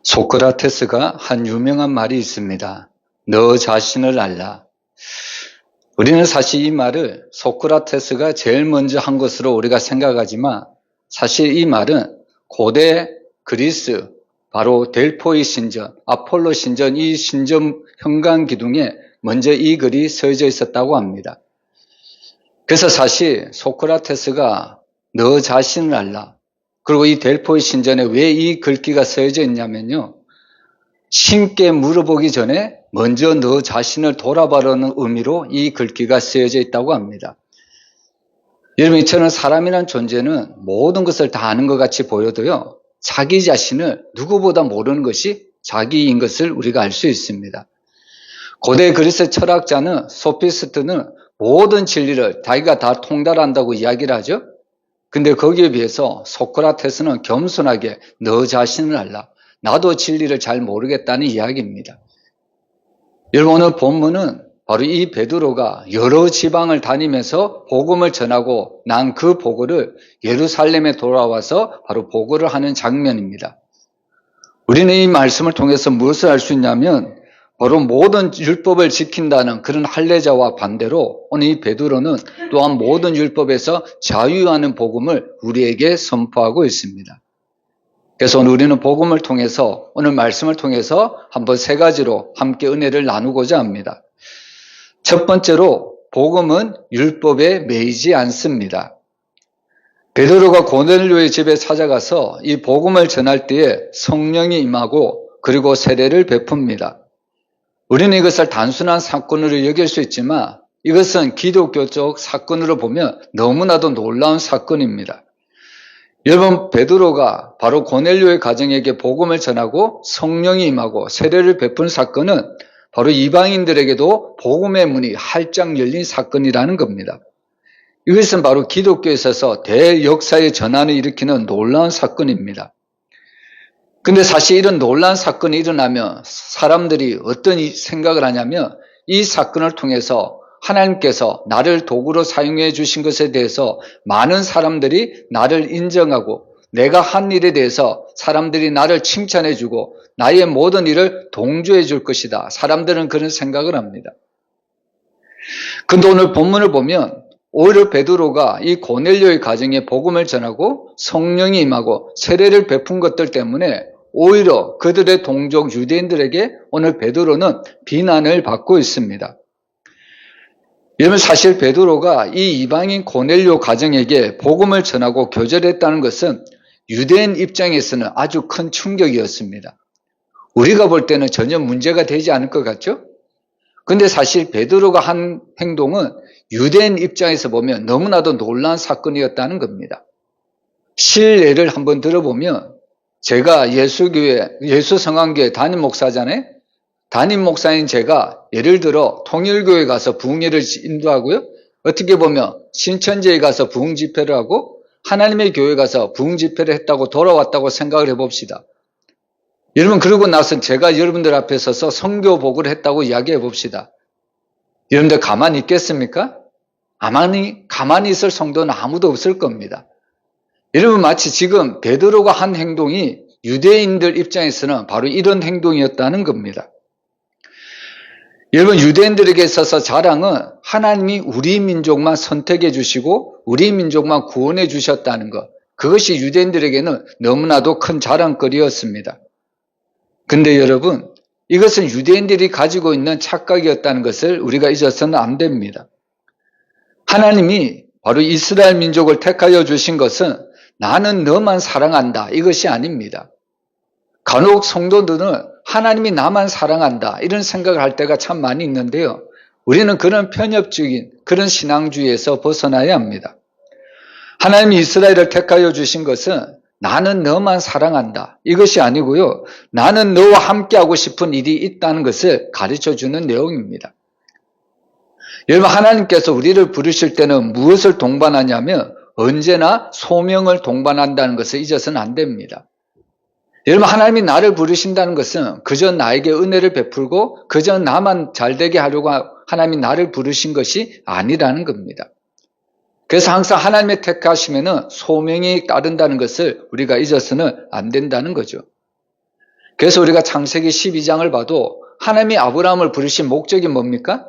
소크라테스가 한 유명한 말이 있습니다. 너 자신을 알라. 우리는 사실 이 말을 소크라테스가 제일 먼저 한 것으로 우리가 생각하지만 사실 이 말은 고대 그리스 바로 델포이 신전, 아폴로 신전 이 신전 현관 기둥에 먼저 이 글이 써져 있었다고 합니다. 그래서 사실 소크라테스가 너 자신을 알라. 그리고 이 델포이 신전에 왜 이 글귀가 써져 있냐면요. 신께 물어보기 전에 먼저 너 자신을 돌아보라는 의미로 이 글귀가 쓰여져 있다고 합니다. 여러분, 이처럼 사람이란 존재는 모든 것을 다 아는 것 같이 보여도요. 자기 자신을 누구보다 모르는 것이 자기인 것을 우리가 알 수 있습니다. 고대 그리스 철학자는 소피스트는 모든 진리를 자기가 다 통달한다고 이야기를 하죠. 근데 거기에 비해서 소크라테스는 겸손하게 너 자신을 알라. 나도 진리를 잘 모르겠다는 이야기입니다. 여러분, 오늘 본문은 바로 이 베드로가 여러 지방을 다니면서 복음을 전하고 난 그 보고를 예루살렘에 돌아와서 바로 보고를 하는 장면입니다. 우리는 이 말씀을 통해서 무엇을 알 수 있냐면 바로 모든 율법을 지킨다는 그런 할례자와 반대로 오늘 이 베드로는 또한 모든 율법에서 자유하는 복음을 우리에게 선포하고 있습니다. 그래서 오늘 우리는 복음을 통해서 오늘 말씀을 통해서 한번 세 가지로 함께 은혜를 나누고자 합니다. 첫 번째로 복음은 율법에 매이지 않습니다. 베드로가 고넬료의 집에 찾아가서 이 복음을 전할 때에 성령이 임하고 그리고 세례를 베풉니다. 우리는 이것을 단순한 사건으로 여길 수 있지만 이것은 기독교적 사건으로 보면 너무나도 놀라운 사건입니다. 여러분, 베드로가 바로 고넬료의 가정에게 복음을 전하고 성령이 임하고 세례를 베푼 사건은 바로 이방인들에게도 복음의 문이 활짝 열린 사건이라는 겁니다. 이것은 바로 기독교에 있어서 대역사의 전환을 일으키는 놀라운 사건입니다. 근데 사실 이런 놀라운 사건이 일어나면 사람들이 어떤 생각을 하냐면 이 사건을 통해서 하나님께서 나를 도구로 사용해 주신 것에 대해서 많은 사람들이 나를 인정하고 내가 한 일에 대해서 사람들이 나를 칭찬해 주고 나의 모든 일을 동조해 줄 것이다. 사람들은 그런 생각을 합니다. 근데 오늘 본문을 보면 오히려 베드로가 이 고넬료의 가정에 복음을 전하고 성령이 임하고 세례를 베푼 것들 때문에 오히려 그들의 동족 유대인들에게 오늘 베드로는 비난을 받고 있습니다. 여러분, 사실 베드로가 이 이방인 고넬료 가정에게 복음을 전하고 교절했다는 것은 유대인 입장에서는 아주 큰 충격이었습니다. 우리가 볼 때는 전혀 문제가 되지 않을 것 같죠? 근데 사실 베드로가 한 행동은 유대인 입장에서 보면 너무나도 놀라운 사건이었다는 겁니다. 실례를 한번 들어보면 제가 예수성황교회 담임 목사잖아요. 담임 목사인 제가 예를 들어 통일교회 가서 부흥회를 인도하고요. 어떻게 보면 신천지에 가서 부흥 집회를 하고 하나님의 교회 가서 부흥 집회를 했다고 돌아왔다고 생각을 해봅시다. 여러분, 그러고 나서 제가 여러분들 앞에 서서 선교복을 했다고 이야기해 봅시다. 여러분들 가만히 있겠습니까? 가만히 있을 성도는 아무도 없을 겁니다. 여러분, 마치 지금 베드로가 한 행동이 유대인들 입장에서는 바로 이런 행동이었다는 겁니다. 여러분, 유대인들에게 있어서 자랑은 하나님이 우리 민족만 선택해 주시고 우리 민족만 구원해 주셨다는 것, 그것이 유대인들에게는 너무나도 큰 자랑거리였습니다. 근데 여러분, 이것은 유대인들이 가지고 있는 착각이었다는 것을 우리가 잊어서는 안 됩니다. 하나님이 바로 이스라엘 민족을 택하여 주신 것은 나는 너만 사랑한다, 이것이 아닙니다. 간혹 성도들은 하나님이 나만 사랑한다 이런 생각을 할 때가 참 많이 있는데요. 우리는 그런 편협적인 그런 신앙주의에서 벗어나야 합니다. 하나님이 이스라엘을 택하여 주신 것은 나는 너만 사랑한다 이것이 아니고요. 나는 너와 함께하고 싶은 일이 있다는 것을 가르쳐주는 내용입니다. 여러분, 하나님께서 우리를 부르실 때는 무엇을 동반하냐면 언제나 소명을 동반한다는 것을 잊어서는 안 됩니다. 여러분, 하나님이 나를 부르신다는 것은 그저 나에게 은혜를 베풀고 그저 나만 잘되게 하려고 하나님이 나를 부르신 것이 아니라는 겁니다. 그래서 항상 하나님의 택하시면은 소명이 따른다는 것을 우리가 잊어서는 안 된다는 거죠. 그래서 우리가 창세기 12장을 봐도 하나님이 아브라함을 부르신 목적이 뭡니까?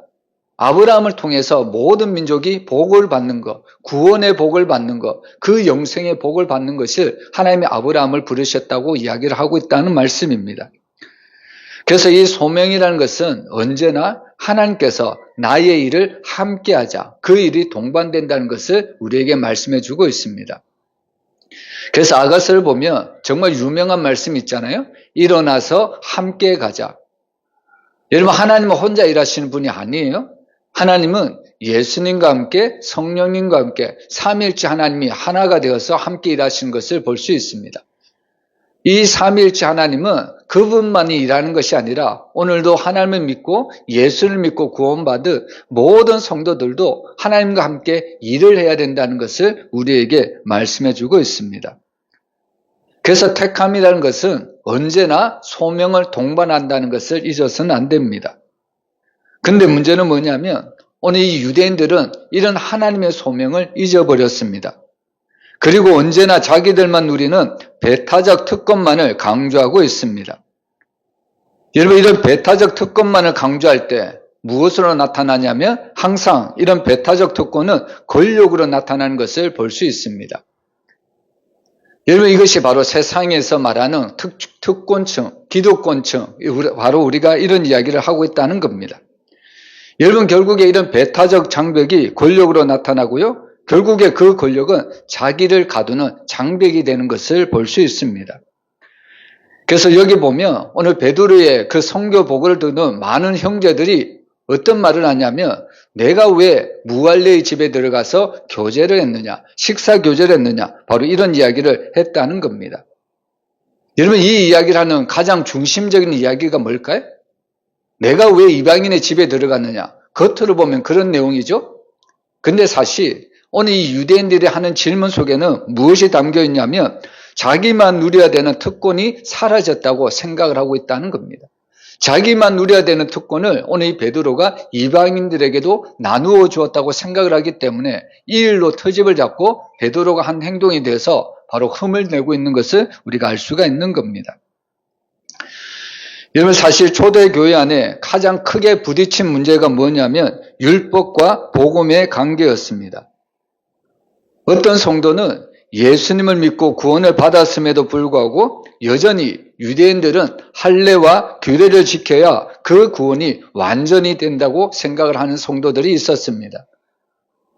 아브라함을 통해서 모든 민족이 복을 받는 것, 구원의 복을 받는 것, 그 영생의 복을 받는 것을 하나님이 아브라함을 부르셨다고 이야기를 하고 있다는 말씀입니다. 그래서 이 소명이라는 것은 언제나 하나님께서 나의 일을 함께하자, 그 일이 동반된다는 것을 우리에게 말씀해 주고 있습니다. 그래서 아가서를 보면 정말 유명한 말씀이 있잖아요. 일어나서 함께 가자. 여러분, 하나님은 혼자 일하시는 분이 아니에요. 하나님은 예수님과 함께 성령님과 함께 삼위일체 하나님이 하나가 되어서 함께 일하시는 것을 볼 수 있습니다. 이 삼위일체 하나님은 그분만이 일하는 것이 아니라 오늘도 하나님을 믿고 예수를 믿고 구원받은 모든 성도들도 하나님과 함께 일을 해야 된다는 것을 우리에게 말씀해 주고 있습니다. 그래서 택함이라는 것은 언제나 소명을 동반한다는 것을 잊어서는 안 됩니다. 근데 문제는 뭐냐면 오늘 이 유대인들은 이런 하나님의 소명을 잊어버렸습니다. 그리고 언제나 자기들만 누리는 배타적 특권만을 강조하고 있습니다. 여러분, 이런 배타적 특권만을 강조할 때 무엇으로 나타나냐면 항상 이런 배타적 특권은 권력으로 나타나는 것을 볼 수 있습니다. 여러분, 이것이 바로 세상에서 말하는 특권층, 기득권층, 바로 우리가 이런 이야기를 하고 있다는 겁니다. 여러분, 결국에 이런 배타적 장벽이 권력으로 나타나고요. 결국에 그 권력은 자기를 가두는 장벽이 되는 것을 볼 수 있습니다. 그래서 여기 보면 오늘 베드로의 그 선교 복을 듣는 많은 형제들이 어떤 말을 하냐면 내가 왜 무할례의 집에 들어가서 교제를 했느냐, 식사 교제를 했느냐, 바로 이런 이야기를 했다는 겁니다. 여러분, 이 이야기를 하는 가장 중심적인 이야기가 뭘까요? 내가 왜 이방인의 집에 들어갔느냐? 겉으로 보면 그런 내용이죠. 근데 사실 오늘 이 유대인들이 하는 질문 속에는 무엇이 담겨 있냐면 자기만 누려야 되는 특권이 사라졌다고 생각을 하고 있다는 겁니다. 자기만 누려야 되는 특권을 오늘 이 베드로가 이방인들에게도 나누어 주었다고 생각을 하기 때문에 이 일로 터집을 잡고 베드로가 한 행동에 대해서 바로 흠을 내고 있는 것을 우리가 알 수가 있는 겁니다. 여러분, 사실 초대교회 안에 가장 크게 부딪힌 문제가 뭐냐면 율법과 복음의 관계였습니다. 어떤 성도는 예수님을 믿고 구원을 받았음에도 불구하고 여전히 유대인들은 할례와 규례를 지켜야 그 구원이 완전히 된다고 생각을 하는 성도들이 있었습니다.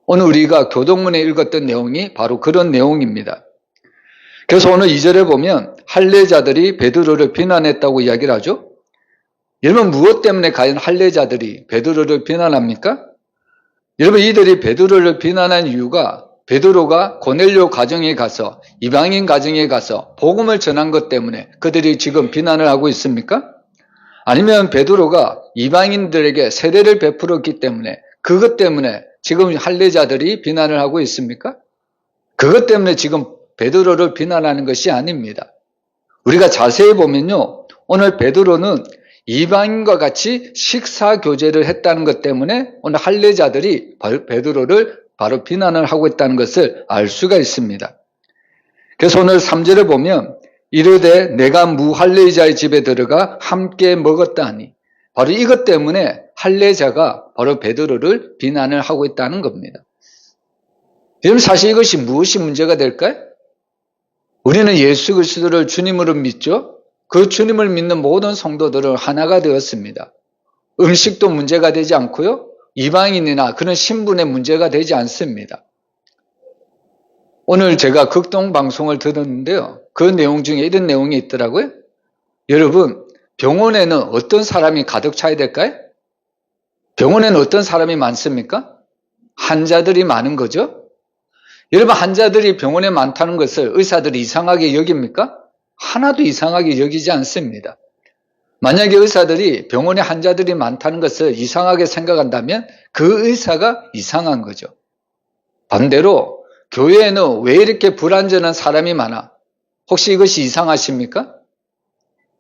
오늘 우리가 교동문에 읽었던 내용이 바로 그런 내용입니다. 그래서 오늘 2절에 보면 할례자들이 베드로를 비난했다고 이야기를 하죠. 여러분, 무엇 때문에 과연 할례자들이 베드로를 비난합니까? 여러분, 이들이 베드로를 비난한 이유가 베드로가 고넬료 가정에 가서 이방인 가정에 가서 복음을 전한 것 때문에 그들이 지금 비난을 하고 있습니까? 아니면 베드로가 이방인들에게 세례를 베풀었기 때문에 그것 때문에 지금 할례자들이 비난을 하고 있습니까? 그것 때문에 지금 베드로를 비난하는 것이 아닙니다. 우리가 자세히 보면요, 오늘 베드로는 이방인과 같이 식사 교제를 했다는 것 때문에 오늘 할례자들이 베드로를 바로 비난을 하고 있다는 것을 알 수가 있습니다. 그래서 오늘 3절에 보면 이르되 내가 무할례자의 집에 들어가 함께 먹었다 하니 바로 이것 때문에 할례자가 바로 베드로를 비난을 하고 있다는 겁니다. 여러분, 사실 이것이 무엇이 문제가 될까요? 우리는 예수 그리스도를 주님으로 믿죠. 그 주님을 믿는 모든 성도들은 하나가 되었습니다. 음식도 문제가 되지 않고요. 이방인이나 그런 신분의 문제가 되지 않습니다. 오늘 제가 극동 방송을 들었는데요. 그 내용 중에 이런 내용이 있더라고요. 여러분, 병원에는 어떤 사람이 가득 차야 될까요? 병원에는 어떤 사람이 많습니까? 환자들이 많은 거죠. 여러분, 환자들이 병원에 많다는 것을 의사들이 이상하게 여깁니까? 하나도 이상하게 여기지 않습니다. 만약에 의사들이 병원에 환자들이 많다는 것을 이상하게 생각한다면 그 의사가 이상한 거죠. 반대로 교회에는 왜 이렇게 불완전한 사람이 많아? 혹시 이것이 이상하십니까?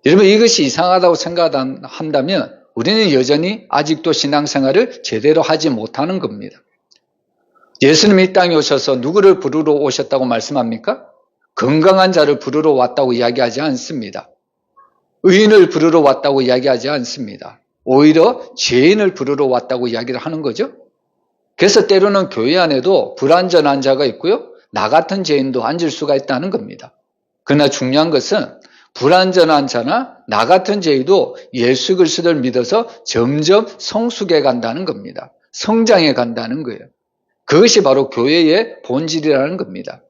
여러분, 이것이 이상하다고 생각한다면 우리는 여전히 아직도 신앙생활을 제대로 하지 못하는 겁니다. 예수님이 이 땅에 오셔서 누구를 부르러 오셨다고 말씀합니까? 건강한 자를 부르러 왔다고 이야기하지 않습니다. 의인을 부르러 왔다고 이야기하지 않습니다. 오히려 죄인을 부르러 왔다고 이야기를 하는 거죠. 그래서 때로는 교회 안에도 불완전한 자가 있고요. 나 같은 죄인도 앉을 수가 있다는 겁니다. 그러나 중요한 것은 불완전한 자나 나 같은 죄인도 예수 그리스도를 믿어서 점점 성숙해 간다는 겁니다. 성장해 간다는 거예요. 그것이 바로 교회의 본질이라는 겁니다.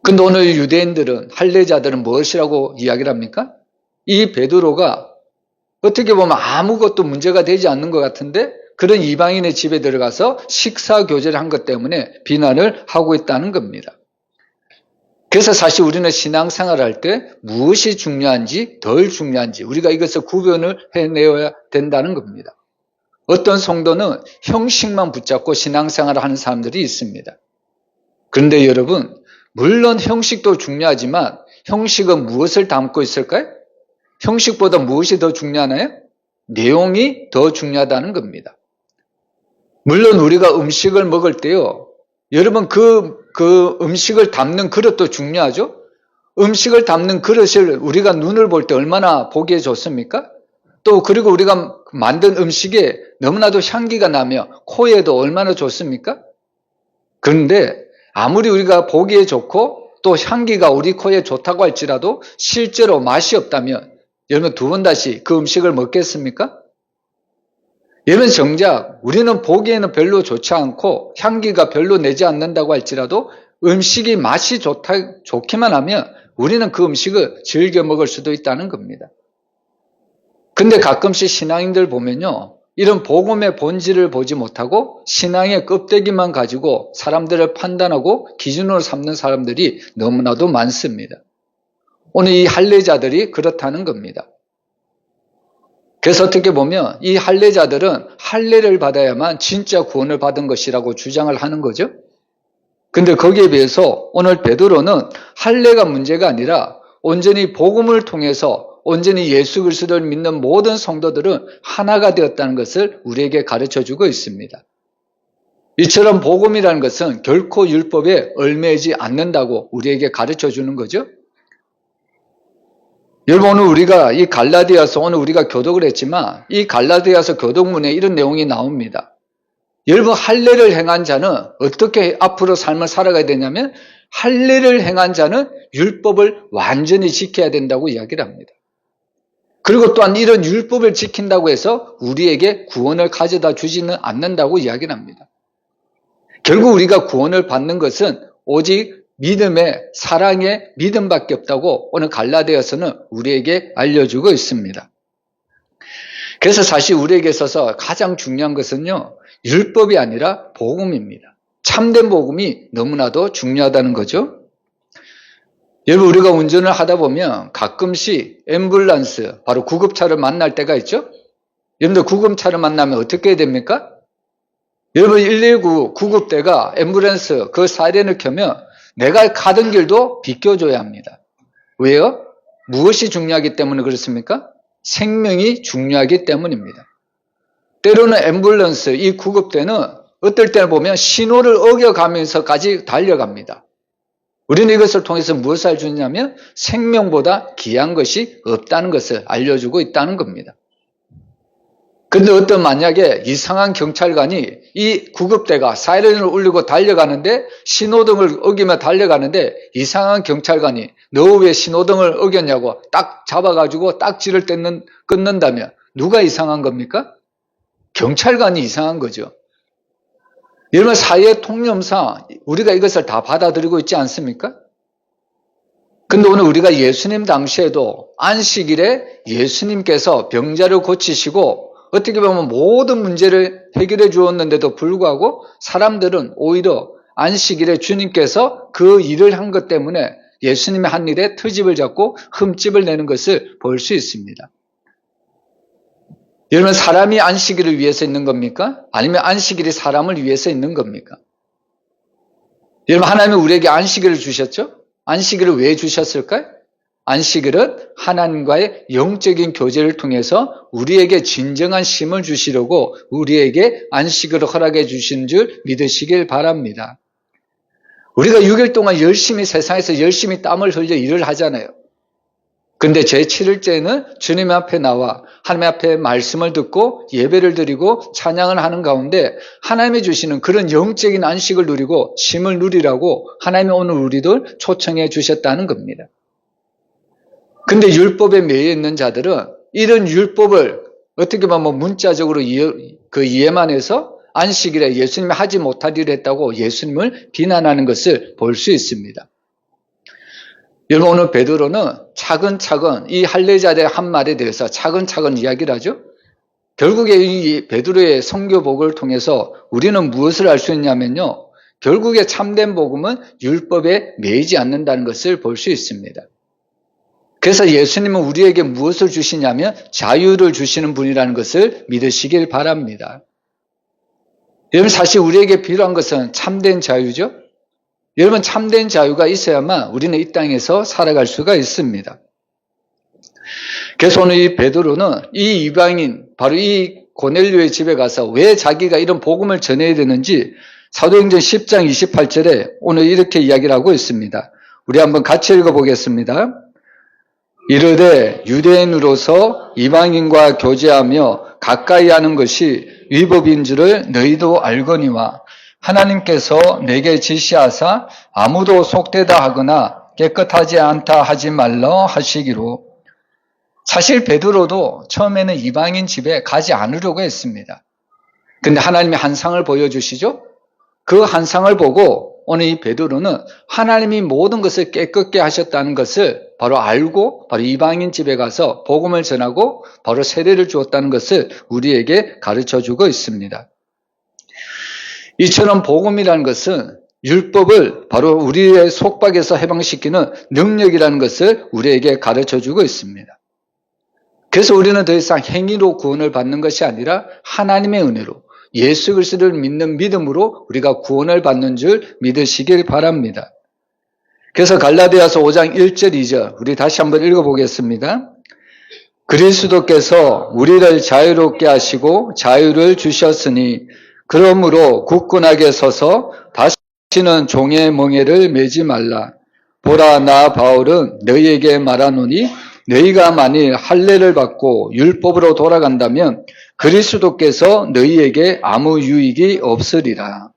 근데 오늘 유대인들은, 할례자들은 무엇이라고 이야기를 합니까? 이 베드로가 어떻게 보면 아무것도 문제가 되지 않는 것 같은데 그런 이방인의 집에 들어가서 식사 교제를 한 것 때문에 비난을 하고 있다는 겁니다. 그래서 사실 우리는 신앙생활을 할 때 무엇이 중요한지 덜 중요한지 우리가 이것을 구분을 해내야 된다는 겁니다. 어떤 성도는 형식만 붙잡고 신앙생활을 하는 사람들이 있습니다. 그런데 여러분, 물론 형식도 중요하지만 형식은 무엇을 담고 있을까요? 형식보다 무엇이 더 중요하나요? 내용이 더 중요하다는 겁니다. 물론 우리가 음식을 먹을 때요, 여러분 그 음식을 담는 그릇도 중요하죠? 음식을 담는 그릇을 우리가 눈을 볼 때 얼마나 보기에 좋습니까? 또 그리고 우리가 만든 음식에 너무나도 향기가 나며 코에도 얼마나 좋습니까? 그런데 아무리 우리가 보기에 좋고 또 향기가 우리 코에 좋다고 할지라도 실제로 맛이 없다면 여러분 두 번 다시 그 음식을 먹겠습니까? 여러분 정작 우리는 보기에는 별로 좋지 않고 향기가 별로 내지 않는다고 할지라도 음식이 맛이 좋기만 하면 우리는 그 음식을 즐겨 먹을 수도 있다는 겁니다. 근데 가끔씩 신앙인들 보면요, 이런 복음의 본질을 보지 못하고 신앙의 껍데기만 가지고 사람들을 판단하고 기준으로 삼는 사람들이 너무나도 많습니다. 오늘 이 할례자들이 그렇다는 겁니다. 그래서 어떻게 보면 이 할례자들은 할례를 받아야만 진짜 구원을 받은 것이라고 주장을 하는 거죠. 근데 거기에 비해서 오늘 베드로는 할례가 문제가 아니라 온전히 복음을 통해서 온전히 예수 그리스도를 믿는 모든 성도들은 하나가 되었다는 것을 우리에게 가르쳐주고 있습니다. 이처럼 복음이라는 것은 결코 율법에 얽매이지 않는다고 우리에게 가르쳐주는 거죠. 여러분 오늘 우리가 이 갈라디아서 오늘 우리가 교독을 했지만 이 갈라디아서 교독문에 이런 내용이 나옵니다. 여러분 할례를 행한 자는 어떻게 앞으로 삶을 살아가야 되냐면 할례를 행한 자는 율법을 완전히 지켜야 된다고 이야기를 합니다. 그리고 또한 이런 율법을 지킨다고 해서 우리에게 구원을 가져다 주지는 않는다고 이야기를 합니다. 결국 우리가 구원을 받는 것은 오직 믿음의 사랑의 믿음밖에 없다고 오늘 갈라디아서는 우리에게 알려주고 있습니다. 그래서 사실 우리에게 있어서 가장 중요한 것은요, 율법이 아니라 복음입니다. 참된 복음이 너무나도 중요하다는 거죠. 여러분 우리가 운전을 하다 보면 가끔씩 앰뷸런스, 바로 구급차를 만날 때가 있죠. 여러분들 구급차를 만나면 어떻게 해야 됩니까? 여러분 119 구급대가 앰뷸런스 그 사이렌을 켜면 내가 가던 길도 비켜줘야 합니다. 왜요? 무엇이 중요하기 때문에 그렇습니까? 생명이 중요하기 때문입니다. 때로는 앰뷸런스, 이 구급대는 어떨 때는 보면 신호를 어겨가면서까지 달려갑니다. 우리는 이것을 통해서 무엇을 알려주냐면 생명보다 귀한 것이 없다는 것을 알려주고 있다는 겁니다. 근데 어떤 만약에 이상한 경찰관이 이 구급대가 사이렌을 울리고 달려가는데 신호등을 어기며 달려가는데 이상한 경찰관이 너 왜 신호등을 어겼냐고 딱 잡아가지고 딱지를 끊는다면 누가 이상한 겁니까? 경찰관이 이상한 거죠. 여러분 사회 통념상 우리가 이것을 다 받아들이고 있지 않습니까? 근데 오늘 우리가 예수님 당시에도 안식일에 예수님께서 병자를 고치시고 어떻게 보면 모든 문제를 해결해 주었는데도 불구하고 사람들은 오히려 안식일에 주님께서 그 일을 한 것 때문에 예수님의 한 일에 트집을 잡고 흠집을 내는 것을 볼 수 있습니다. 여러분 사람이 안식일을 위해서 있는 겁니까? 아니면 안식일이 사람을 위해서 있는 겁니까? 여러분 하나님은 우리에게 안식일을 주셨죠? 안식일을 왜 주셨을까요? 안식일은 하나님과의 영적인 교제를 통해서 우리에게 진정한 쉼을 주시려고 우리에게 안식일을 허락해 주신 줄 믿으시길 바랍니다. 우리가 6일 동안 열심히 세상에서 열심히 땀을 흘려 일을 하잖아요. 근데 제7일째는 주님 앞에 나와 하나님 앞에 말씀을 듣고 예배를 드리고 찬양을 하는 가운데 하나님이 주시는 그런 영적인 안식을 누리고 쉼을 누리라고 하나님이 오늘 우리들 초청해 주셨다는 겁니다. 근데 율법에 매여 있는 자들은 이런 율법을 어떻게 보면 문자적으로 이해만 해서 안식일에 예수님이 하지 못하리라 했다고 예수님을 비난하는 것을 볼 수 있습니다. 여러분, 오늘 베드로는 차근차근 이 할례자들의 한 말에 대해서 차근차근 이야기를 하죠. 결국에 이 베드로의 선교복을 통해서 우리는 무엇을 알 수 있냐면요, 결국에 참된 복음은 율법에 매이지 않는다는 것을 볼 수 있습니다. 그래서 예수님은 우리에게 무엇을 주시냐면 자유를 주시는 분이라는 것을 믿으시길 바랍니다. 여러분, 사실 우리에게 필요한 것은 참된 자유죠. 여러분, 참된 자유가 있어야만 우리는 이 땅에서 살아갈 수가 있습니다. 그래서 오늘 이 베드로는 이 이방인, 바로 이 고넬료의 집에 가서 왜 자기가 이런 복음을 전해야 되는지 사도행전 10장 28절에 오늘 이렇게 이야기를 하고 있습니다. 우리 한번 같이 읽어보겠습니다. 이르되 유대인으로서 이방인과 교제하며 가까이 하는 것이 위법인 줄을 너희도 알거니와 하나님께서 내게 지시하사 아무도 속되다 하거나 깨끗하지 않다 하지 말라 하시기로. 사실 베드로도 처음에는 이방인 집에 가지 않으려고 했습니다. 근데 하나님이 한 상을 보여주시죠. 그 한 상을 보고 오늘 이 베드로는 하나님이 모든 것을 깨끗게 하셨다는 것을 바로 알고 바로 이방인 집에 가서 복음을 전하고 바로 세례를 주었다는 것을 우리에게 가르쳐주고 있습니다. 이처럼 복음이라는 것은 율법을 바로 우리의 속박에서 해방시키는 능력이라는 것을 우리에게 가르쳐주고 있습니다. 그래서 우리는 더 이상 행위로 구원을 받는 것이 아니라 하나님의 은혜로 예수 그리스도를 믿는 믿음으로 우리가 구원을 받는 줄 믿으시길 바랍니다. 그래서 갈라디아서 5장 1절 2절 우리 다시 한번 읽어보겠습니다. 그리스도께서 우리를 자유롭게 하시고 자유를 주셨으니 그러므로 굳건하게 서서 다시는 종의 멍에를 매지 말라. 보라, 나 바울은 너희에게 말하노니 너희가 만일 할례를 받고 율법으로 돌아간다면 그리스도께서 너희에게 아무 유익이 없으리라.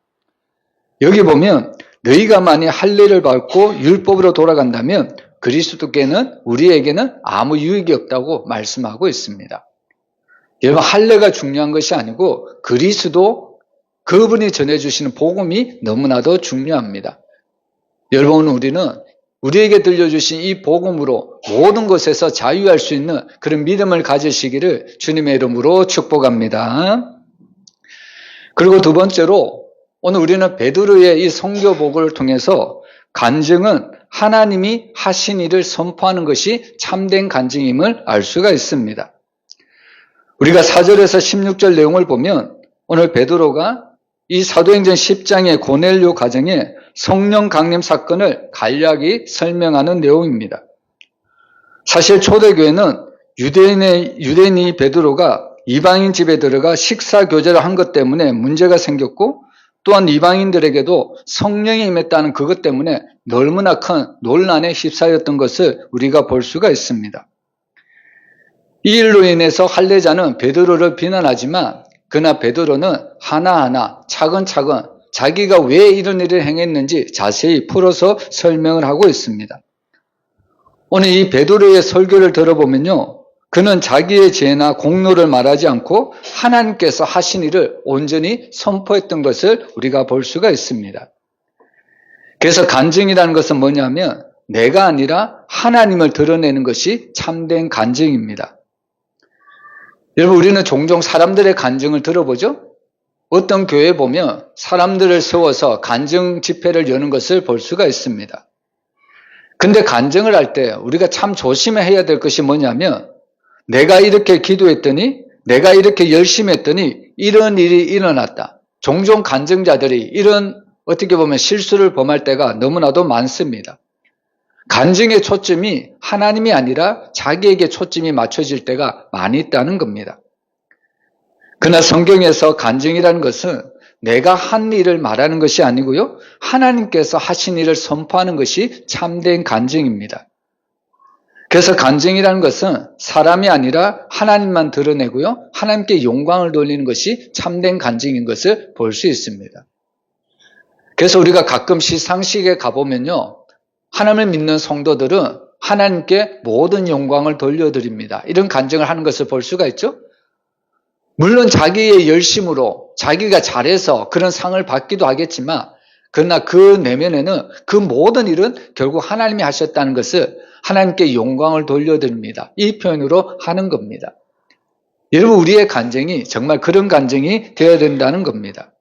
여기 보면 너희가 만일 할례를 받고 율법으로 돌아간다면 그리스도께는 우리에게는 아무 유익이 없다고 말씀하고 있습니다. 여러분, 할례가 중요한 것이 아니고 그리스도 그분이 전해주시는 복음이 너무나도 중요합니다. 여러분, 우리는 우리에게 들려주신 이 복음으로 모든 것에서 자유할 수 있는 그런 믿음을 가지시기를 주님의 이름으로 축복합니다. 그리고 두 번째로 오늘 우리는 베드로의 이 선교복을 통해서 간증은 하나님이 하신 일을 선포하는 것이 참된 간증임을 알 수가 있습니다. 우리가 4절에서 16절 내용을 보면 오늘 베드로가 이 사도행전 10장의 고넬료 가정에 성령 강림 사건을 간략히 설명하는 내용입니다. 사실 초대교회는 유대인이 베드로가 이방인 집에 들어가 식사 교제를 한 것 때문에 문제가 생겼고 또한 이방인들에게도 성령이 임했다는 그것 때문에 너무나 큰 논란에 휩싸였던 것을 우리가 볼 수가 있습니다. 이 일로 인해서 할례자는 베드로를 비난하지만 그러나 베드로는 하나하나 차근차근 자기가 왜 이런 일을 행했는지 자세히 풀어서 설명을 하고 있습니다. 오늘 이 베드로의 설교를 들어보면요, 그는 자기의 죄나 공로를 말하지 않고 하나님께서 하신 일을 온전히 선포했던 것을 우리가 볼 수가 있습니다. 그래서 간증이라는 것은 뭐냐면 내가 아니라 하나님을 드러내는 것이 참된 간증입니다. 여러분, 우리는 종종 사람들의 간증을 들어보죠? 어떤 교회에 보면 사람들을 세워서 간증 집회를 여는 것을 볼 수가 있습니다. 근데 간증을 할 때 우리가 참 조심해야 될 것이 뭐냐면 내가 이렇게 기도했더니 내가 이렇게 열심히 했더니 이런 일이 일어났다. 종종 간증자들이 이런 어떻게 보면 실수를 범할 때가 너무나도 많습니다. 간증의 초점이 하나님이 아니라 자기에게 초점이 맞춰질 때가 많이 있다는 겁니다. 그러나 성경에서 간증이라는 것은 내가 한 일을 말하는 것이 아니고요, 하나님께서 하신 일을 선포하는 것이 참된 간증입니다. 그래서 간증이라는 것은 사람이 아니라 하나님만 드러내고요. 하나님께 영광을 돌리는 것이 참된 간증인 것을 볼 수 있습니다. 그래서 우리가 가끔 시상식에 가보면요. 하나님을 믿는 성도들은 하나님께 모든 영광을 돌려드립니다. 이런 간증을 하는 것을 볼 수가 있죠. 물론 자기의 열심으로 자기가 잘해서 그런 상을 받기도 하겠지만 그러나 그 내면에는 그 모든 일은 결국 하나님이 하셨다는 것을 하나님께 영광을 돌려드립니다. 이 표현으로 하는 겁니다. 여러분 우리의 간증이 정말 그런 간증이 되어야 된다는 겁니다.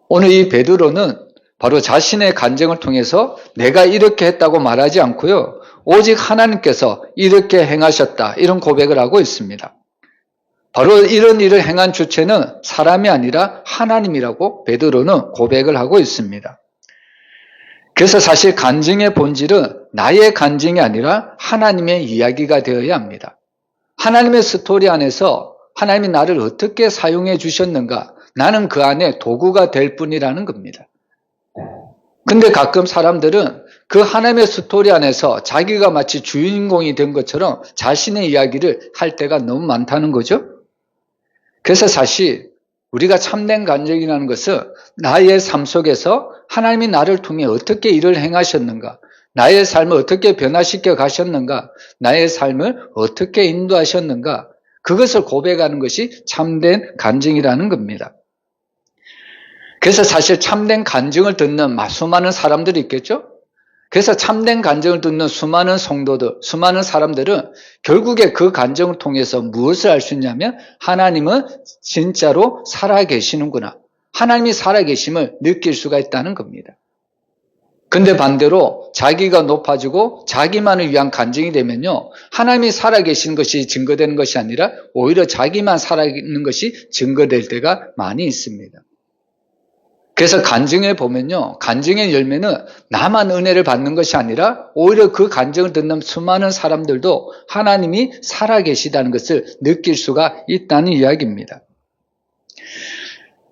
오늘 이 베드로는 바로 자신의 간증을 통해서 내가 이렇게 했다고 말하지 않고요. 오직 하나님께서 이렇게 행하셨다 이런 고백을 하고 있습니다. 바로 이런 일을 행한 주체는 사람이 아니라 하나님이라고 베드로는 고백을 하고 있습니다. 그래서 사실 간증의 본질은 나의 간증이 아니라 하나님의 이야기가 되어야 합니다. 하나님의 스토리 안에서 하나님이 나를 어떻게 사용해 주셨는가, 나는 그 안에 도구가 될 뿐이라는 겁니다. 근데 가끔 사람들은 그 하나님의 스토리 안에서 자기가 마치 주인공이 된 것처럼 자신의 이야기를 할 때가 너무 많다는 거죠. 그래서 사실 우리가 참된 간증이라는 것은 나의 삶 속에서 하나님이 나를 통해 어떻게 일을 행하셨는가, 나의 삶을 어떻게 변화시켜 가셨는가, 나의 삶을 어떻게 인도하셨는가, 그것을 고백하는 것이 참된 간증이라는 겁니다. 그래서 사실 참된 간증을 듣는 수많은 사람들이 있겠죠? 그래서 참된 간증을 듣는 수많은 성도들, 수많은 사람들은 결국에 그 간증을 통해서 무엇을 알 수 있냐면 하나님은 진짜로 살아계시는구나. 하나님이 살아계심을 느낄 수가 있다는 겁니다. 근데 반대로 자기가 높아지고 자기만을 위한 간증이 되면요. 하나님이 살아계신 것이 증거되는 것이 아니라 오히려 자기만 살아있는 것이 증거될 때가 많이 있습니다. 그래서 간증에 보면요. 간증의 열매는 나만 은혜를 받는 것이 아니라 오히려 그 간증을 듣는 수많은 사람들도 하나님이 살아계시다는 것을 느낄 수가 있다는 이야기입니다.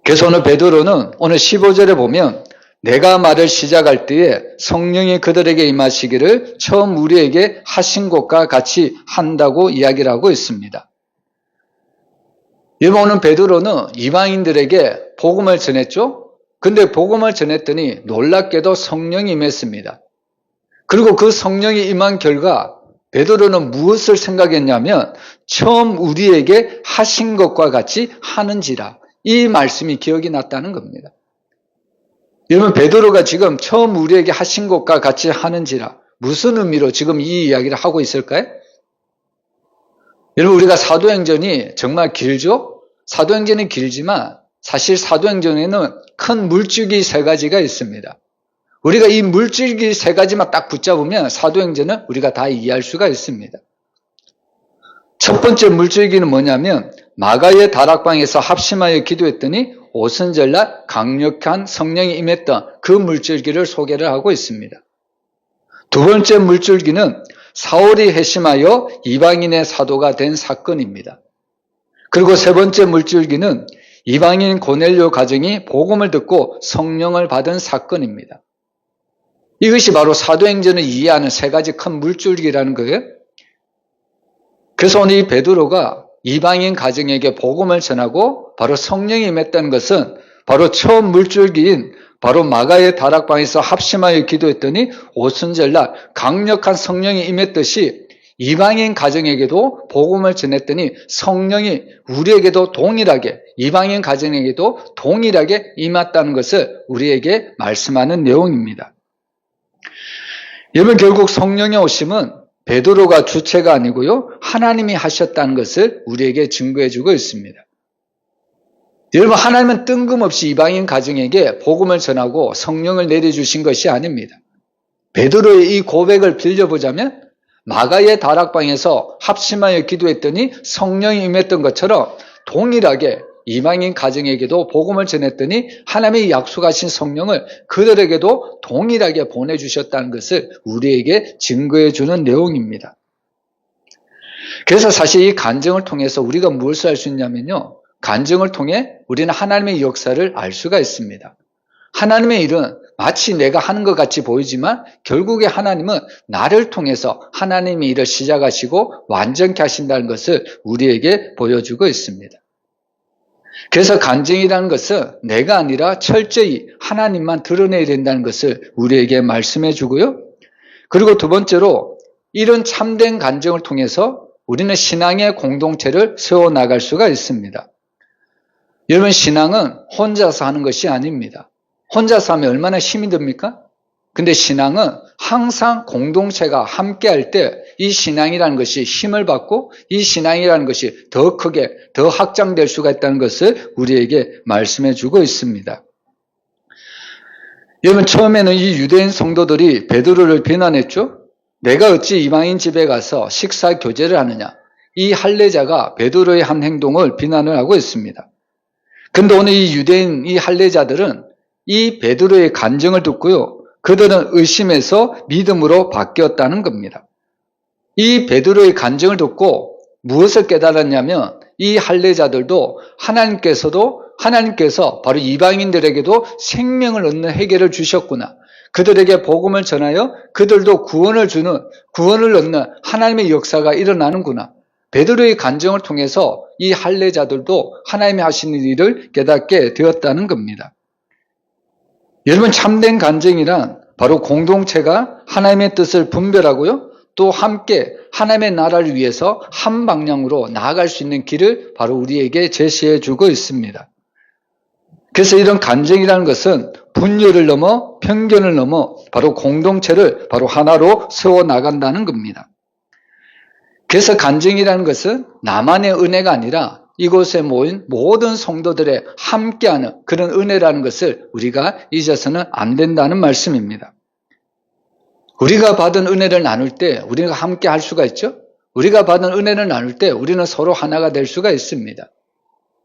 그래서 오늘 베드로는 오늘 15절에 보면 내가 말을 시작할 때에 성령이 그들에게 임하시기를 처음 우리에게 하신 것과 같이 한다고 이야기를 하고 있습니다. 여러분 오늘 베드로는 이방인들에게 복음을 전했죠. 근데 복음을 전했더니 놀랍게도 성령이 임했습니다. 그리고 그 성령이 임한 결과 베드로는 무엇을 생각했냐면 처음 우리에게 하신 것과 같이 하는지라 이 말씀이 기억이 났다는 겁니다. 여러분 베드로가 지금 처음 우리에게 하신 것과 같이 하는지라 무슨 의미로 지금 이 이야기를 하고 있을까요? 여러분 우리가 사도행전이 정말 길죠? 사도행전이 길지만 사실 사도행전에는 큰 물줄기 세 가지가 있습니다. 우리가 이 물줄기 세 가지만 딱 붙잡으면 사도행전은 우리가 다 이해할 수가 있습니다. 첫 번째 물줄기는 뭐냐면 마가의 다락방에서 합심하여 기도했더니 오순절날 강력한 성령이 임했던 그 물줄기를 소개를 하고 있습니다. 두 번째 물줄기는 사울이 회심하여 이방인의 사도가 된 사건입니다. 그리고 세 번째 물줄기는 이방인 고넬료 가정이 복음을 듣고 성령을 받은 사건입니다. 이것이 바로 사도행전을 이해하는 세 가지 큰 물줄기라는 거예요. 그래서 오늘 이 베드로가 이방인 가정에게 복음을 전하고 바로 성령이 임했다는 것은 바로 처음 물줄기인 바로 마가의 다락방에서 합심하여 기도했더니 오순절날 강력한 성령이 임했듯이 이방인 가정에게도 복음을 전했더니 성령이 우리에게도 동일하게 이방인 가정에게도 동일하게 임했다는 것을 우리에게 말씀하는 내용입니다. 여러분 결국 성령의 오심은 베드로가 주체가 아니고요. 하나님이 하셨다는 것을 우리에게 증거해 주고 있습니다. 여러분 하나님은 뜬금없이 이방인 가정에게 복음을 전하고 성령을 내려주신 것이 아닙니다. 베드로의 이 고백을 빌려보자면 마가의 다락방에서 합심하여 기도했더니 성령이 임했던 것처럼 동일하게 이방인 가정에게도 복음을 전했더니 하나님이 약속하신 성령을 그들에게도 동일하게 보내주셨다는 것을 우리에게 증거해 주는 내용입니다. 그래서 사실 이 간증을 통해서 우리가 무엇을 알 수 있냐면요. 간증을 통해 우리는 하나님의 역사를 알 수가 있습니다. 하나님의 일은 마치 내가 하는 것 같이 보이지만 결국에 하나님은 나를 통해서 하나님의 일을 시작하시고 완전케 하신다는 것을 우리에게 보여주고 있습니다. 그래서 간증이라는 것은 내가 아니라 철저히 하나님만 드러내야 된다는 것을 우리에게 말씀해 주고요. 그리고 두 번째로 이런 참된 간증을 통해서 우리는 신앙의 공동체를 세워나갈 수가 있습니다. 여러분, 신앙은 혼자서 하는 것이 아닙니다. 혼자서 하면 얼마나 힘이 듭니까? 근데 신앙은 항상 공동체가 함께 할 때 이 신앙이라는 것이 힘을 받고 이 신앙이라는 것이 더 크게, 더 확장될 수가 있다는 것을 우리에게 말씀해 주고 있습니다. 여러분, 처음에는 이 유대인 성도들이 베드로를 비난했죠? 내가 어찌 이방인 집에 가서 식사 교제를 하느냐? 이 할례자가 베드로의 한 행동을 비난을 하고 있습니다. 근데 오늘 이 유대인, 이 할례자들은 이 베드로의 간증을 듣고요, 그들은 의심에서 믿음으로 바뀌었다는 겁니다. 이 베드로의 간증을 듣고 무엇을 깨달았냐면 이 할례자들도 하나님께서 바로 이방인들에게도 생명을 얻는 해결을 주셨구나. 그들에게 복음을 전하여 그들도 구원을 얻는 하나님의 역사가 일어나는구나. 베드로의 간증을 통해서 이 할례자들도 하나님이 하시는 일을 깨닫게 되었다는 겁니다. 여러분, 참된 간증이란 바로 공동체가 하나님의 뜻을 분별하고요, 또 함께 하나님의 나라를 위해서 한 방향으로 나아갈 수 있는 길을 바로 우리에게 제시해 주고 있습니다. 그래서 이런 간증이라는 것은 분열을 넘어 편견을 넘어 바로 공동체를 바로 하나로 세워나간다는 겁니다. 그래서 간증이라는 것은 나만의 은혜가 아니라 이곳에 모인 모든 성도들의 함께하는 그런 은혜라는 것을 우리가 잊어서는 안 된다는 말씀입니다. 우리가 받은 은혜를 나눌 때 우리가 함께 할 수가 있죠? 우리가 받은 은혜를 나눌 때 우리는 서로 하나가 될 수가 있습니다.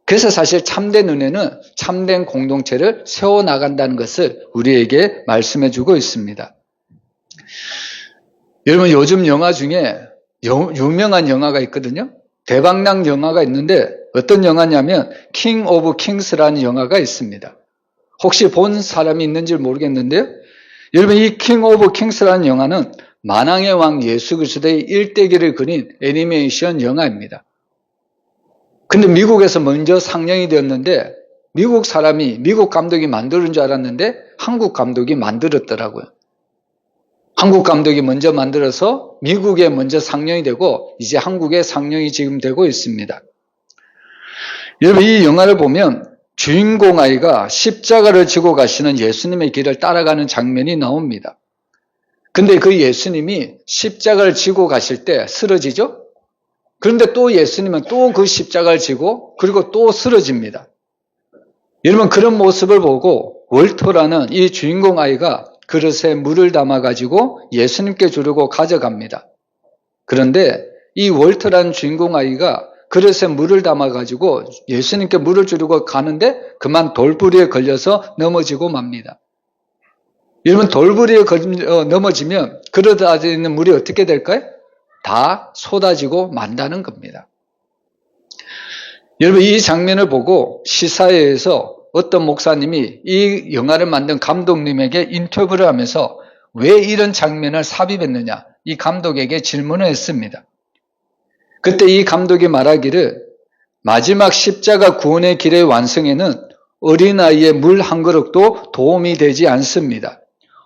그래서 사실 참된 은혜는 참된 공동체를 세워나간다는 것을 우리에게 말씀해 주고 있습니다. 여러분, 요즘 영화 중에 유명한 영화가 있거든요. 대박난 영화가 있는데 어떤 영화냐면 킹 오브 킹스라는 영화가 있습니다. 혹시 본 사람이 있는지 모르겠는데요. 여러분, 이 킹 오브 킹스라는 영화는 만왕의 왕 예수 그리스도의 일대기를 그린 애니메이션 영화입니다. 근데 미국에서 먼저 상영이 되었는데 미국 감독이 만드는 줄 알았는데 한국 감독이 만들었더라고요. 한국 감독이 먼저 만들어서 미국에 먼저 상영이 되고 이제 한국에 상영이 지금 되고 있습니다. 여러분, 이 영화를 보면 주인공 아이가 십자가를 지고 가시는 예수님의 길을 따라가는 장면이 나옵니다. 근데 그 예수님이 십자가를 지고 가실 때 쓰러지죠? 그런데 또 예수님은 또 그 십자가를 지고 그리고 또 쓰러집니다. 여러분, 그런 모습을 보고 월터라는 이 주인공 아이가 그릇에 물을 담아가지고 예수님께 주려고 가져갑니다. 그런데 이 월터라는 주인공 아이가 그릇에 물을 담아가지고 예수님께 물을 주려고 가는데 그만 돌부리에 걸려서 넘어지고 맙니다. 여러분, 돌부리에 넘어지면 그릇 안에 있는 물이 어떻게 될까요? 다 쏟아지고 만다는 겁니다. 여러분, 이 장면을 보고 시사회에서 어떤 목사님이 이 영화를 만든 감독님에게 인터뷰를 하면서 왜 이런 장면을 삽입했느냐, 이 감독에게 질문을 했습니다. 그때 이 감독이 말하기를 마지막 십자가 구원의 길의 완성에는 어린아이의 물 한 그릇도 도움이 되지 않습니다.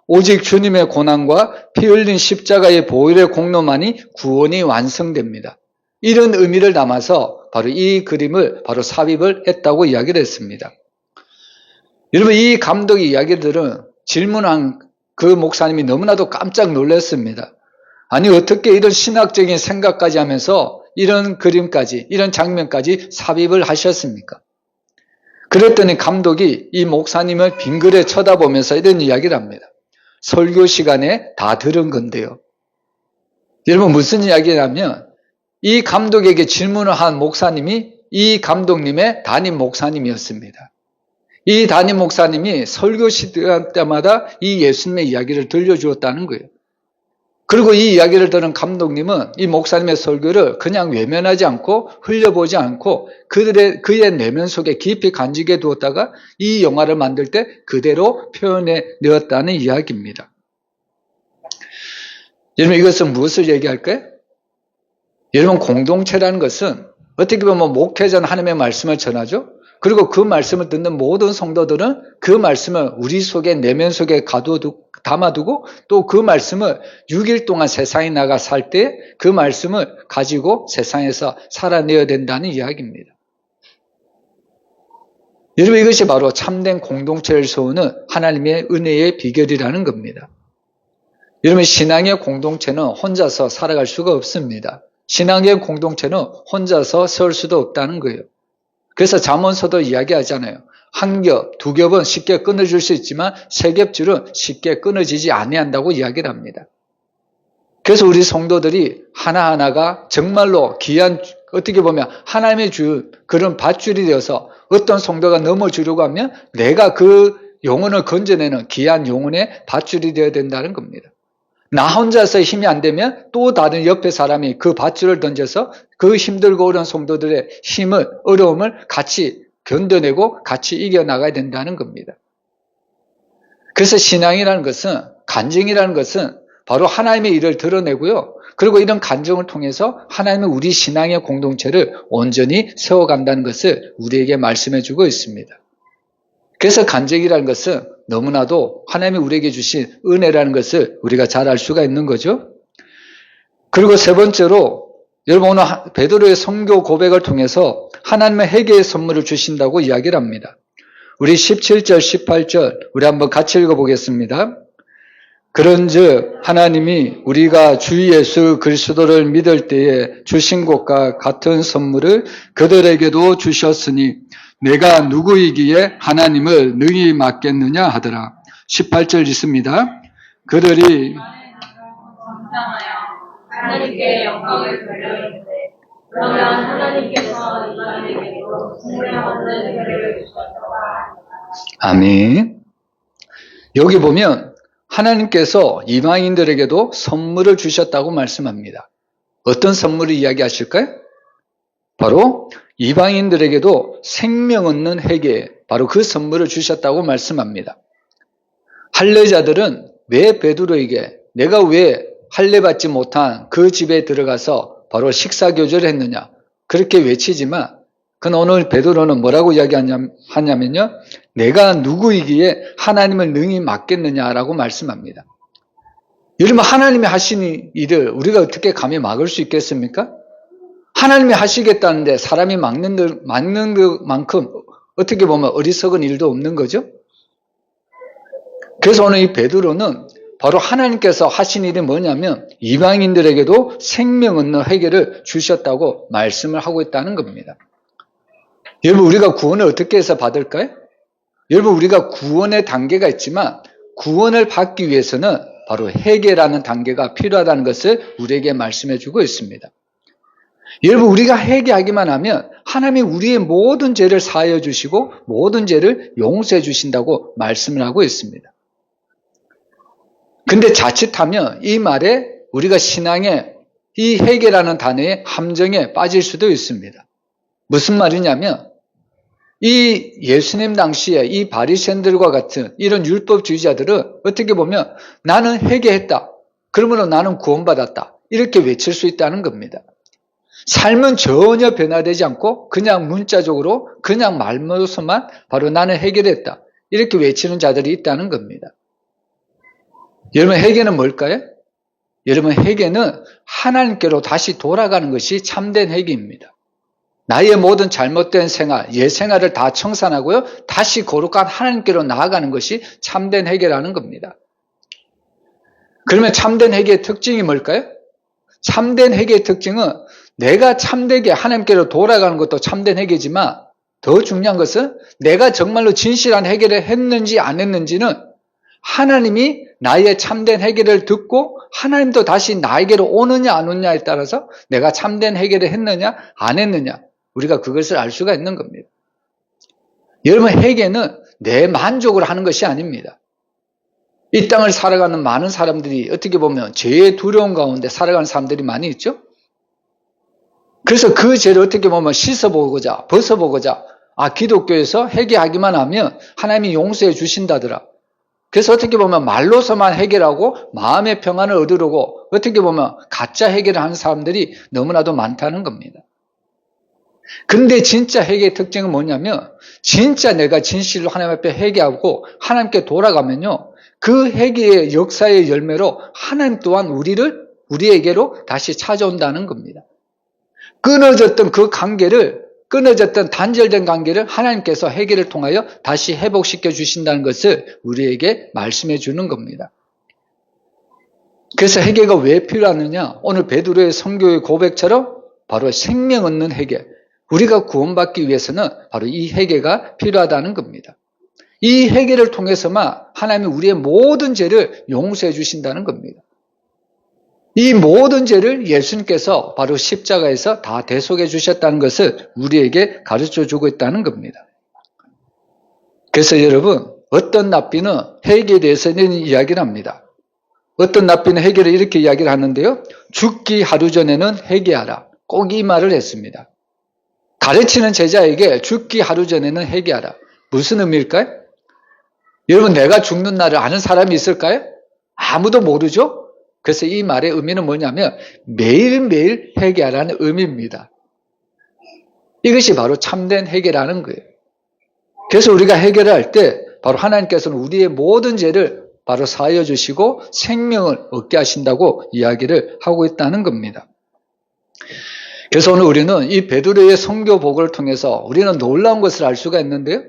오직 주님의 고난과 피 흘린 십자가의 보혈의 공로만이 구원이 완성됩니다. 이런 의미를 담아서 바로 이 그림을 바로 삽입을 했다고 이야기를 했습니다. 여러분, 이 감독의 이야기들은 질문한 그 목사님이 너무나도 깜짝 놀랐습니다. 아니, 어떻게 이런 신학적인 생각까지 하면서 이런 그림까지, 이런 장면까지 삽입을 하셨습니까? 그랬더니 감독이 이 목사님을 빙그레 쳐다보면서 이런 이야기를 합니다. 설교 시간에 다 들은 건데요. 여러분, 무슨 이야기냐면 이 감독에게 질문을 한 목사님이 이 감독님의 담임 목사님이었습니다. 이 담임 목사님이 설교 시간 때마다 이 예수님의 이야기를 들려주었다는 거예요. 그리고 이 이야기를 들은 감독님은 이 목사님의 설교를 그냥 외면하지 않고 흘려보지 않고 그의 내면 속에 깊이 간직해 두었다가 이 영화를 만들 때 그대로 표현해 내었다는 이야기입니다. 여러분, 이것은 무엇을 얘기할까요? 여러분, 공동체라는 것은 어떻게 보면 목회자는 하나님의 말씀을 전하죠. 그리고 그 말씀을 듣는 모든 성도들은 그 말씀을 우리 속에 내면 속에 담아두고 또 그 말씀을 6일 동안 세상에 나가 살 때 그 말씀을 가지고 세상에서 살아내야 된다는 이야기입니다. 여러분, 이것이 바로 참된 공동체를 세우는 하나님의 은혜의 비결이라는 겁니다. 여러분, 신앙의 공동체는 혼자서 살아갈 수가 없습니다. 신앙의 공동체는 혼자서 세울 수도 없다는 거예요. 그래서 잠언서도 이야기하잖아요. 한 겹, 두 겹은 쉽게 끊어질 수 있지만 세 겹줄은 쉽게 끊어지지 아니한다고 이야기를 합니다. 그래서 우리 성도들이 하나하나가 정말로 귀한, 어떻게 보면 하나님의 주 그런 밧줄이 되어서 어떤 성도가 넘어지려고 하면 내가 그 영혼을 건져내는 귀한 영혼의 밧줄이 되어야 된다는 겁니다. 나 혼자서 힘이 안 되면 또 다른 옆에 사람이 그 밧줄을 던져서 그 힘들고 어려운 성도들의 힘을, 어려움을 같이 견뎌내고 같이 이겨나가야 된다는 겁니다. 그래서 신앙이라는 것은, 간증이라는 것은 바로 하나님의 일을 드러내고요. 그리고 이런 간증을 통해서 하나님은 우리 신앙의 공동체를 온전히 세워간다는 것을 우리에게 말씀해 주고 있습니다. 그래서 간증이라는 것은 너무나도 하나님이 우리에게 주신 은혜라는 것을 우리가 잘 알 수가 있는 거죠. 그리고 세 번째로 여러분, 오늘 베드로의 선교 고백을 통해서 하나님의 회개의 선물을 주신다고 이야기를 합니다. 우리 17절, 18절 우리 한번 같이 읽어보겠습니다. 그런즉 하나님이 우리가 주 예수 그리스도를 믿을 때에 주신 것과 같은 선물을 그들에게도 주셨으니 내가 누구이기에 하나님을 능히 맡겠느냐 하더라. 18절 있습니다. 그들이 하나님께 영광을 돌려드리되 그러면 하나님께서 이방인에게도 생명없는 회개를 주셨도다. 아멘. 여기 보면 하나님께서 이방인들에게도 선물을 주셨다고 말씀합니다. 어떤 선물을 이야기하실까요? 바로 이방인들에게도 생명 얻는 회개, 바로 그 선물을 주셨다고 말씀합니다. 할례자들은 왜 베드로에게 내가 왜 할례받지 못한 그 집에 들어가서 바로 식사교제를 했느냐 그렇게 외치지만 그건 오늘 베드로는 뭐라고 이야기하냐면요, 내가 누구이기에 하나님을 능히 맡겠느냐라고 말씀합니다. 여러분, 하나님이 하신 일을 우리가 어떻게 감히 막을 수 있겠습니까? 하나님이 하시겠다는데 사람이 막는 것만큼 어떻게 보면 어리석은 일도 없는 거죠. 그래서 오늘 이 베드로는 바로 하나님께서 하신 일이 뭐냐면 이방인들에게도 생명 얻는 회개를 주셨다고 말씀을 하고 있다는 겁니다. 여러분, 우리가 구원을 어떻게 해서 받을까요? 여러분, 우리가 구원의 단계가 있지만 구원을 받기 위해서는 바로 회개라는 단계가 필요하다는 것을 우리에게 말씀해 주고 있습니다. 여러분, 우리가 회개하기만 하면 하나님이 우리의 모든 죄를 사하여 주시고 모든 죄를 용서해 주신다고 말씀을 하고 있습니다. 근데 자칫하면 이 말에 우리가 신앙의 이 회개라는 단어의 함정에 빠질 수도 있습니다. 무슨 말이냐면 이 예수님 당시에 이 바리새인들과 같은 이런 율법주의자들은 어떻게 보면 나는 회개했다, 그러므로 나는 구원받았다, 이렇게 외칠 수 있다는 겁니다. 삶은 전혀 변화되지 않고 그냥 문자적으로 그냥 말로서만 바로 나는 해결했다, 이렇게 외치는 자들이 있다는 겁니다. 여러분, 회개는 뭘까요? 여러분, 회개는 하나님께로 다시 돌아가는 것이 참된 회개입니다. 나의 모든 잘못된 생활, 옛 생활을 다 청산하고요, 다시 거룩한 하나님께로 나아가는 것이 참된 회개라는 겁니다. 그러면 참된 회개의 특징이 뭘까요? 참된 회개의 특징은 내가 참되게 하나님께로 돌아가는 것도 참된 회개지만 더 중요한 것은 내가 정말로 진실한 회개를 했는지 안 했는지는 하나님이 나의 참된 회개를 듣고 하나님도 다시 나에게로 오느냐 안 오느냐에 따라서 내가 참된 회개를 했느냐 안 했느냐, 우리가 그것을 알 수가 있는 겁니다. 여러분, 회개는 내 만족으로 하는 것이 아닙니다. 이 땅을 살아가는 많은 사람들이 어떻게 보면 죄의 두려움 가운데 살아가는 사람들이 많이 있죠. 그래서 그 죄를 어떻게 보면 씻어보고자, 벗어보고자, 기독교에서 회개하기만 하면 하나님이 용서해 주신다더라. 그래서 어떻게 보면 말로서만 해결하고 마음의 평안을 얻으려고 어떻게 보면 가짜 해결을 하는 사람들이 너무나도 많다는 겁니다. 근데 진짜 회개의 특징은 뭐냐면 진짜 내가 진실로 하나님 앞에 회개하고 하나님께 돌아가면요. 그 회개의 역사의 열매로 하나님 또한 우리에게로 다시 찾아온다는 겁니다. 끊어졌던 그 관계를, 끊어졌던 단절된 관계를 하나님께서 회개를 통하여 다시 회복시켜 주신다는 것을 우리에게 말씀해 주는 겁니다. 그래서 회개가 왜 필요하느냐? 오늘 베드로의 선교의 고백처럼 바로 생명 얻는 회개, 우리가 구원받기 위해서는 바로 이 회개가 필요하다는 겁니다. 이 회개를 통해서만 하나님이 우리의 모든 죄를 용서해 주신다는 겁니다. 이 모든 죄를 예수님께서 바로 십자가에서 다 대속해 주셨다는 것을 우리에게 가르쳐 주고 있다는 겁니다. 그래서 여러분, 어떤 납비는 회개에 대해서 이런 이야기를 합니다. 어떤 납비는 회개를 이렇게 이야기를 하는데요. 죽기 하루 전에는 회개하라. 꼭 이 말을 했습니다. 가르치는 제자에게 죽기 하루 전에는 회개하라. 무슨 의미일까요? 여러분, 내가 죽는 날을 아는 사람이 있을까요? 아무도 모르죠? 그래서 이 말의 의미는 뭐냐면 매일매일 회개하라는 의미입니다. 이것이 바로 참된 회개라는 거예요. 그래서 우리가 회개를 할 때 바로 하나님께서는 우리의 모든 죄를 바로 사하여 주시고 생명을 얻게 하신다고 이야기를 하고 있다는 겁니다. 그래서 오늘 우리는 이 베드로의 선교 복음을 통해서 우리는 놀라운 것을 알 수가 있는데요.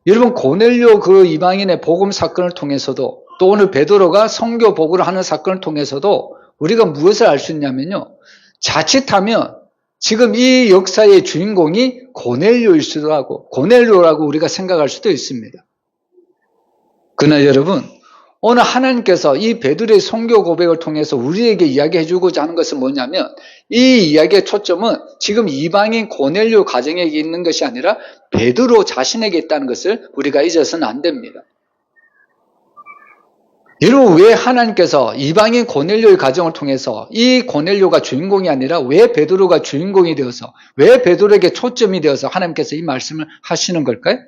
여러분, 고넬료 그 이방인의 복음 사건을 통해서도 또 오늘 베드로가 선교 복음을 하는 사건을 통해서도 우리가 무엇을 알 수 있냐면요. 자칫하면 지금 이 역사의 주인공이 고넬료라고 우리가 생각할 수도 있습니다. 그러나 여러분, 오늘 하나님께서 이 베드로의 선교 고백을 통해서 우리에게 이야기해 주고자 하는 것은 뭐냐면 이 이야기의 초점은 지금 이방인 고넬료 가정에게 있는 것이 아니라 베드로 자신에게 있다는 것을 우리가 잊어서는 안 됩니다. 여러분, 왜 하나님께서 이방인 고넬료의 가정을 통해서 이 고넬료가 주인공이 아니라 왜 베드로가 주인공이 되어서 왜 베드로에게 초점이 되어서 하나님께서 이 말씀을 하시는 걸까요?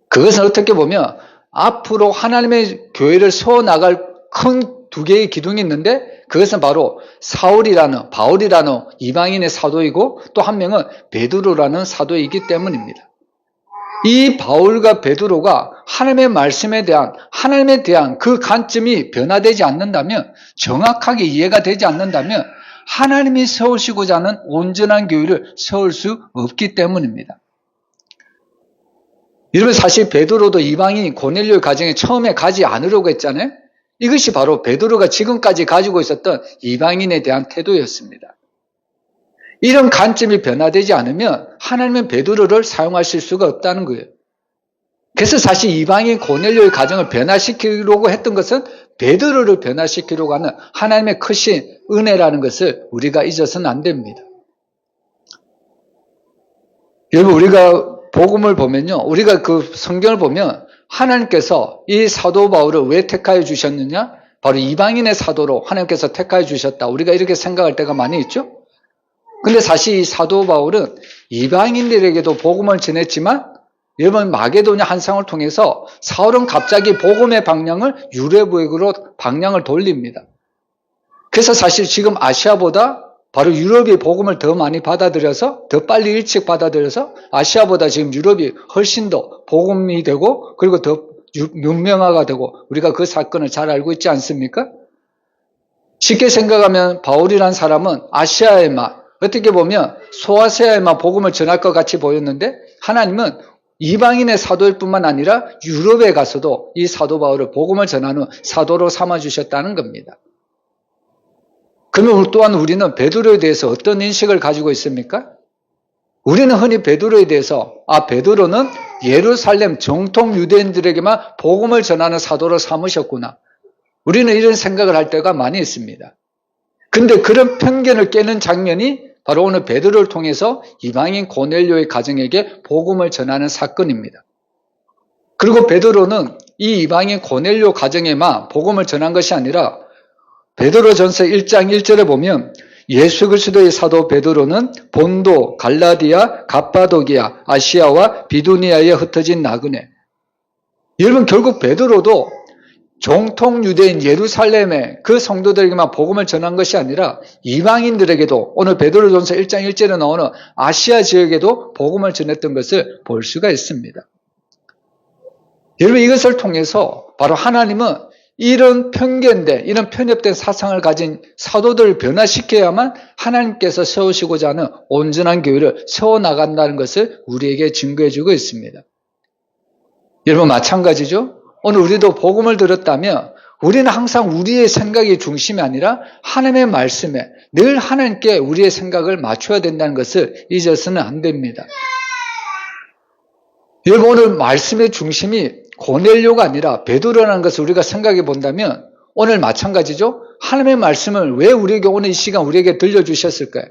그것은 어떻게 보면 앞으로 하나님의 교회를 세워나갈 큰 두 개의 기둥이 있는데 그것은 바로 바울이라는 이방인의 사도이고 또 한 명은 베드로라는 사도이기 때문입니다. 이 바울과 베드로가 하나님의 말씀에 대한 하나님에 대한 그 관점이 변화되지 않는다면 정확하게 이해가 되지 않는다면 하나님이 세우시고자 하는 온전한 교회를 세울 수 없기 때문입니다. 여러분, 사실 베드로도 이방인 고넬료의 가정에 처음에 가지 않으려고 했잖아요. 이것이 바로 베드로가 지금까지 가지고 있었던 이방인에 대한 태도였습니다. 이런 관점이 변화되지 않으면 하나님은 베드로를 사용하실 수가 없다는 거예요. 그래서 사실 이방인 고넬료의 가정을 변화시키려고 했던 것은 베드로를 변화시키려고 하는 하나님의 크신 은혜라는 것을 우리가 잊어서는 안 됩니다. 여러분, 우리가 복음을 보면요, 우리가 그 성경을 보면 하나님께서 이 사도 바울을 왜 택하여 주셨느냐? 바로 이방인의 사도로 하나님께서 택하여 주셨다. 우리가 이렇게 생각할 때가 많이 있죠? 근데 사실 이 사도 바울은 이방인들에게도 복음을 전했지만 여러분, 마게도냐 한상을 통해서 사울은 갑자기 복음의 방향을 유대부역으로 방향을 돌립니다. 그래서 사실 지금 아시아보다 바로 유럽이 복음을 더 많이 받아들여서 더 빨리 일찍 받아들여서 아시아보다 지금 유럽이 훨씬 더 복음이 되고 그리고 더 유명화가 되고 우리가 그 사건을 잘 알고 있지 않습니까? 쉽게 생각하면 바울이라는 사람은 아시아에만 어떻게 보면 소아시아에만 복음을 전할 것 같이 보였는데 하나님은 이방인의 사도일 뿐만 아니라 유럽에 가서도 이 사도 바울을 복음을 전하는 사도로 삼아주셨다는 겁니다. 그러면 또한 우리는 베드로에 대해서 어떤 인식을 가지고 있습니까? 우리는 흔히 베드로에 대해서 베드로는 예루살렘 정통 유대인들에게만 복음을 전하는 사도로 삼으셨구나. 우리는 이런 생각을 할 때가 많이 있습니다. 근데 그런 편견을 깨는 장면이 바로 오늘 베드로를 통해서 이방인 고넬료의 가정에게 복음을 전하는 사건입니다. 그리고 베드로는 이 이방인 고넬료 가정에만 복음을 전한 것이 아니라 베드로전서 1장 1절에 보면 예수 그리스도의 사도 베드로는 본도, 갈라디아, 갑바도기아, 아시아와 비두니아에 흩어진 나그네. 여러분 결국 베드로도 정통 유대인 예루살렘의 그 성도들에게만 복음을 전한 것이 아니라 이방인들에게도 오늘 베드로전서 1장 1절에 나오는 아시아 지역에도 복음을 전했던 것을 볼 수가 있습니다. 여러분 이것을 통해서 바로 하나님은 이런 편견된, 이런 편협된 사상을 가진 사도들을 변화시켜야만 하나님께서 세우시고자 하는 온전한 교회를 세워나간다는 것을 우리에게 증거해주고 있습니다. 여러분 마찬가지죠? 오늘 우리도 복음을 들었다면 우리는 항상 우리의 생각이 중심이 아니라 하나님의 말씀에 늘 하나님께 우리의 생각을 맞춰야 된다는 것을 잊어서는 안 됩니다. 여러분 오늘 말씀의 중심이 고넬료가 아니라 베드로라는 것을 우리가 생각해 본다면 오늘 마찬가지죠. 하나님의 말씀을 왜 우리에게 오늘 이 시간 우리에게 들려주셨을까요?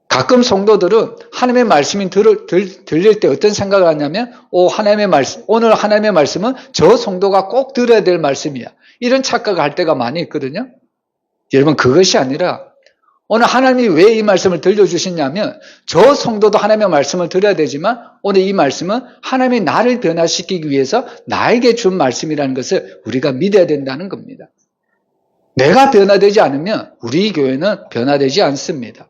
가끔 성도들은 하나님의 말씀이 들릴 때 어떤 생각을 하냐면 오늘 하나님의 말씀은 저 성도가 꼭 들어야 될 말씀이야. 이런 착각을 할 때가 많이 있거든요. 여러분 그것이 아니라 오늘 하나님이 왜 이 말씀을 들려주셨냐면 저 성도도 하나님의 말씀을 들어야 되지만 오늘 이 말씀은 하나님이 나를 변화시키기 위해서 나에게 준 말씀이라는 것을 우리가 믿어야 된다는 겁니다. 내가 변화되지 않으면 우리 교회는 변화되지 않습니다.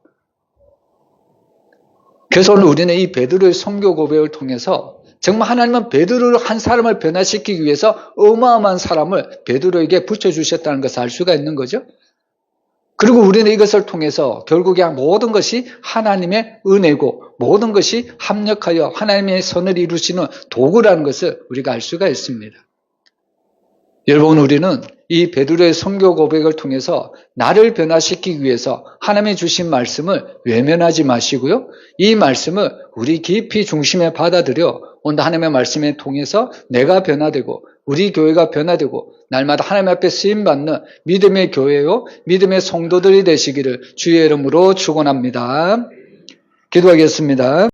그래서 오늘 우리는 이 베드로의 선교 고백을 통해서 정말 하나님은 베드로를 한 사람을 변화시키기 위해서 어마어마한 사람을 베드로에게 붙여주셨다는 것을 알 수가 있는 거죠. 그리고 우리는 이것을 통해서 결국에 모든 것이 하나님의 은혜고 모든 것이 합력하여 하나님의 선을 이루시는 도구라는 것을 우리가 알 수가 있습니다. 여러분 우리는 이 베드로의 선교 고백을 통해서 나를 변화시키기 위해서 하나님이 주신 말씀을 외면하지 마시고요. 이 말씀을 우리 깊이 중심에 받아들여 오늘 하나님의 말씀에 통해서 내가 변화되고 우리 교회가 변화되고 날마다 하나님 앞에 쓰임받는 믿음의 교회요 믿음의 성도들이 되시기를 주의 이름으로 축원합니다. 기도하겠습니다.